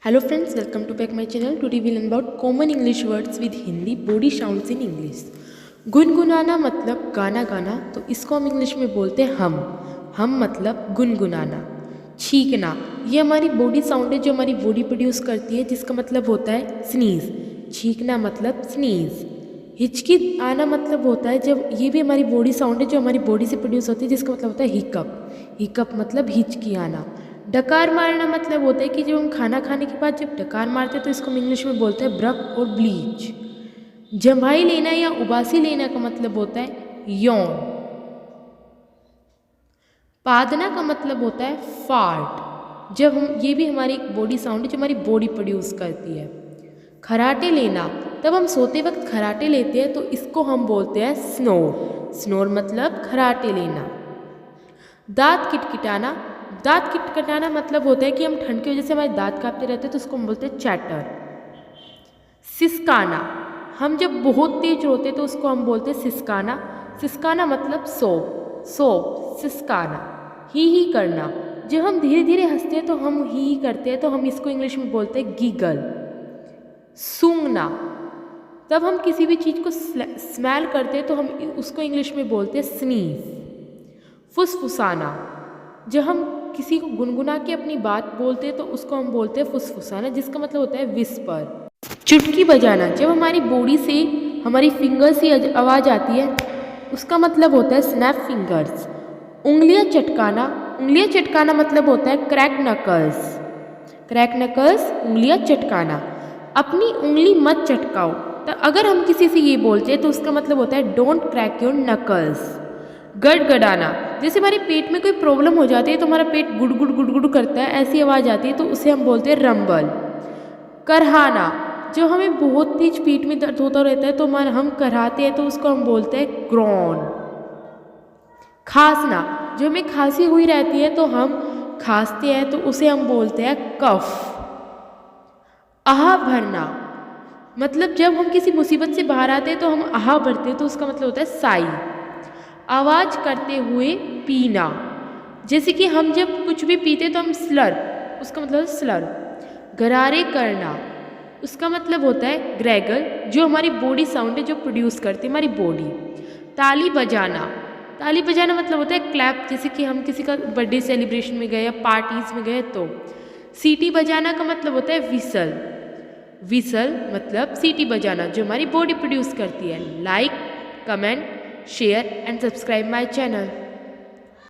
Hello friends, welcome to back my channel. Today we learn about common English words with Hindi body sounds in English. गुनगुनाना मतलब गाना गाना, तो इसको हम English में बोलते हैं हम मतलब गुनगुनाना। छींकना, ये हमारी बॉडी साउंड है जो हमारी बॉडी प्रोड्यूस करती है, जिसका मतलब होता है स्नीज। छींकना मतलब स्नीज। हिचकी आना मतलब होता है जब, ये भी हमारी बॉडी साउंड है जो हमारी बॉडी से प्रोड्यूस होती है, जिसका मतलब होता है हिकअप। हिकअप मतलब हिचकी आना। डकार मारना मतलब होता है कि जब हम खाना खाने के बाद जब डकार मारते हैं तो इसको हम इंग्लिश में बोलते हैं ब्रक और ब्लीच। जम्भाई लेना या उबासी लेना का मतलब होता है यौन। पादना का मतलब होता है फार्ट। जब हम, ये भी हमारी एक बॉडी साउंड है जो हमारी बॉडी प्रोड्यूस करती है। खराटे लेना, तब हम सोते वक्त खराटे लेते हैं तो इसको हम बोलते हैं स्नोर। स्नोर मतलब खराटे लेना। दांत किटकिटाना, दांत किटकिटाना मतलब होता है कि हम ठंड की वजह से हमारे दांत कांपते रहते हैं तो उसको हम बोलते हैं चैटर। सिसकाना, हम जब बहुत तेज रोते तो उसको हम बोलते हैं सिसकाना। सिसकाना मतलब सोप, सोप सिसकाना। ही करना, जब हम धीरे धीरे हंसते हैं तो हम ही करते हैं तो हम इसको इंग्लिश में बोलते हैं गीगल। सूंघना, तब हम किसी भी चीज़ को स्मेल करते हैं तो हम उसको इंग्लिश में बोलते हैं स्नीज। फुसफुसाना, जब हम किसी को गुनगुना के अपनी बात बोलते हैं तो उसको हम बोलते हैं फुसफुसाना, जिसका मतलब होता है विस्पर। चुटकी बजाना, जब हमारी बॉडी से हमारी फिंगर्स से आवाज़ आती है उसका मतलब होता है स्नैप फिंगर्स। उंगलियां चटकाना, उंगलियां चटकाना मतलब होता है क्रैक नकल्स। क्रैक नकल्स, उंगलियां चटकाना। अपनी उंगली मत चटकाओ, तो अगर हम किसी से ये बोलते हैं तो उसका मतलब होता है डोंट क्रैक योर नकल्स। गड़गड़ाना, जैसे हमारे पेट में कोई प्रॉब्लम हो जाती है तो हमारा पेट गुड़ करता है, ऐसी आवाज़ आती है तो उसे हम बोलते हैं रंबल। करहाना, जो हमें बहुत तेज पेट में दर्द होता रहता है तो हम करहाते हैं तो उसको हम बोलते हैं ग्रॉन। खांसना, जो हमें खांसी हुई रहती है तो हम खांसते हैं तो उसे हम बोलते हैं कफ। आहा भरना, मतलब जब हम किसी मुसीबत से बाहर आते हैं तो हम आहा भरते हैं तो उसका मतलब होता है साई। आवाज़ करते हुए पीना, जैसे कि हम जब कुछ भी पीते तो हम स्लर, उसका मतलब स्लर। गरारे करना, उसका मतलब होता है ग्रेगल, जो हमारी बॉडी साउंड है जो प्रोड्यूस करती है हमारी बॉडी। ताली बजाना, ताली बजाना मतलब होता है क्लैप, जैसे कि हम किसी का बर्थडे सेलिब्रेशन में गए या पार्टीज में गए तो। सीटी बजाना का मतलब होता है विसल। विसल मतलब सीटी बजाना जो हमारी बॉडी प्रोड्यूस करती है। Like, comment, share and subscribe my channel.